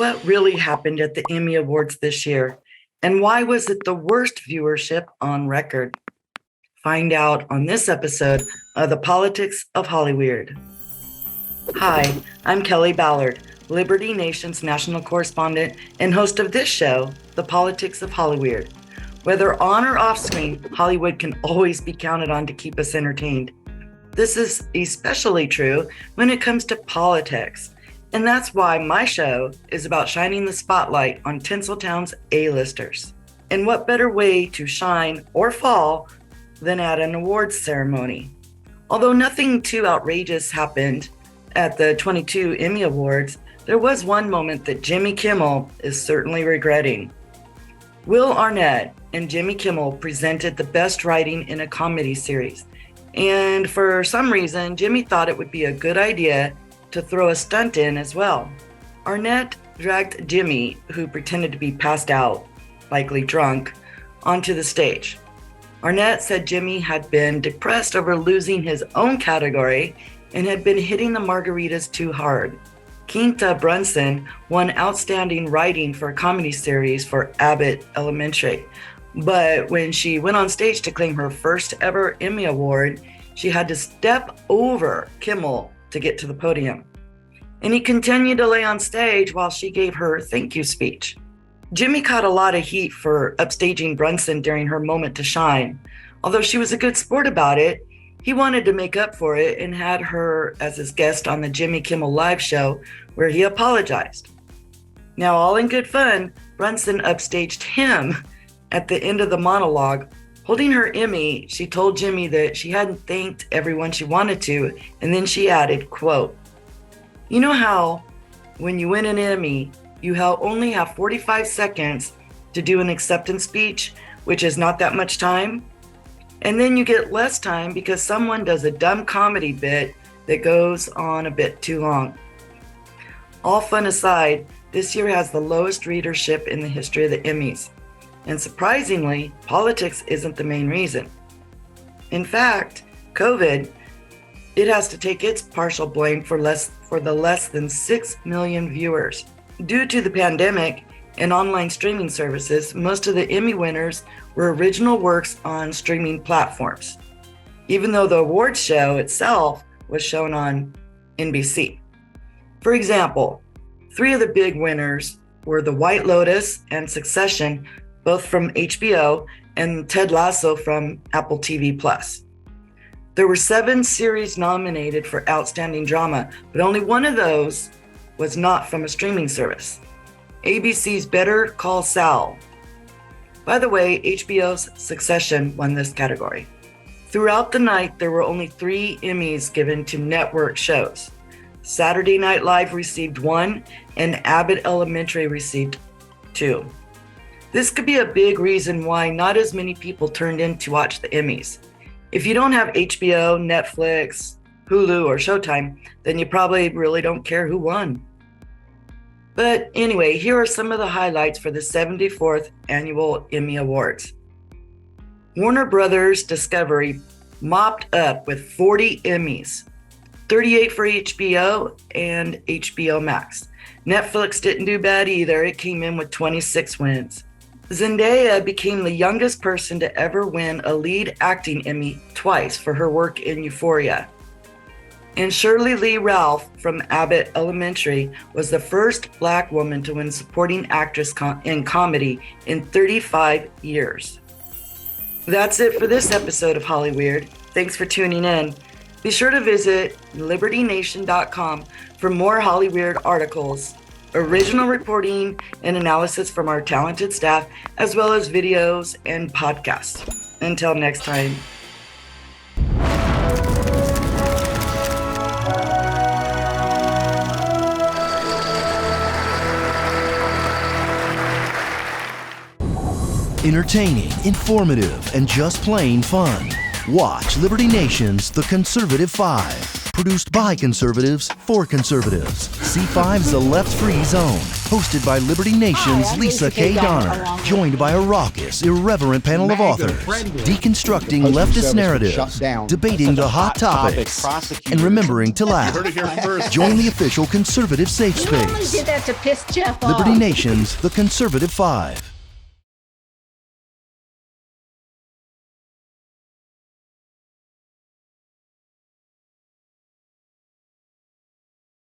What really happened at the Emmy Awards this year? And why was it the worst viewership on record? Find out on this episode of The Politics of HollyWeird. Hi, I'm Kelly Ballard, Liberty Nation's national correspondent and host of this show, The Politics of HollyWeird. Whether on or off screen, Hollywood can always be counted on to keep us entertained. This is especially true when it comes to politics. And that's why my show is about shining the spotlight on Tinseltown's A-listers. And what better way to shine or fall than at an awards ceremony? Although nothing too outrageous happened at the 22 Emmy Awards, there was one moment that Jimmy Kimmel is certainly regretting. Will Arnett and Jimmy Kimmel presented the best writing in a comedy series. And for some reason, Jimmy thought it would be a good idea to throw a stunt in as well. Arnett dragged Jimmy, who pretended to be passed out, likely drunk, onto the stage. Arnett said Jimmy had been depressed over losing his own category and had been hitting the margaritas too hard. Quinta Brunson won Outstanding Writing for a Comedy Series for Abbott Elementary. But when she went on stage to claim her first ever Emmy Award, she had to step over Kimmel to get to the podium. And he continued to lay on stage while she gave her thank you speech. Jimmy caught a lot of heat for upstaging Brunson during her moment to shine. Although she was a good sport about it, he wanted to make up for it and had her as his guest on the Jimmy Kimmel Live show, where he apologized. Now, all in good fun, Brunson upstaged him at the end of the monologue. Holding her Emmy, she told Jimmy that she hadn't thanked everyone she wanted to, and then she added, quote, "You know how when you win an Emmy, you only have 45 seconds to do an acceptance speech, which is not that much time? And then you get less time because someone does a dumb comedy bit that goes on a bit too long." All fun aside, this year has the lowest readership in the history of the Emmys. And surprisingly, politics isn't the main reason. In fact, COVID, it has to take its partial blame for the less than 6 million viewers. Due to the pandemic and online streaming services, most of the Emmy winners were original works on streaming platforms, even though the awards show itself was shown on NBC. For example, 3 of the big winners were The White Lotus and Succession, both from HBO, and Ted Lasso from Apple TV+. There were 7 series nominated for Outstanding Drama, but only one of those was not from a streaming service. ABC's Better Call Saul. By the way, HBO's Succession won this category. Throughout the night, there were only 3 Emmys given to network shows. Saturday Night Live received 1, and Abbott Elementary received 2. This could be a big reason why not as many people turned in to watch the Emmys. If you don't have HBO, Netflix, Hulu, or Showtime, then you probably really don't care who won. But anyway, here are some of the highlights for the 74th Annual Emmy Awards. Warner Brothers Discovery mopped up with 40 Emmys, 38 for HBO and HBO Max. Netflix didn't do bad either. It came in with 26 wins. Zendaya became the youngest person to ever win a lead acting Emmy twice for her work in Euphoria. And Shirley Lee Ralph from Abbott Elementary was the first Black woman to win supporting actress in comedy in 35 years. That's it for this episode of HollyWeird. Thanks for tuning in. Be sure to visit libertynation.com for more HollyWeird articles, original reporting and analysis from our talented staff, as well as videos and podcasts. Until next time. Entertaining, informative, and just plain fun. Watch Liberty Nation's The Conservative 5. Produced by conservatives for conservatives. C5's The Left Free Zone. Hosted by Liberty Nation's Lisa K. Donner. Joined by a raucous, irreverent panel of authors. Deconstructing leftist narratives. Debating the hot topics. And remembering to laugh. Join the official conservative safe space. You only did that to piss Jeff off. Liberty Nation's The Conservative 5.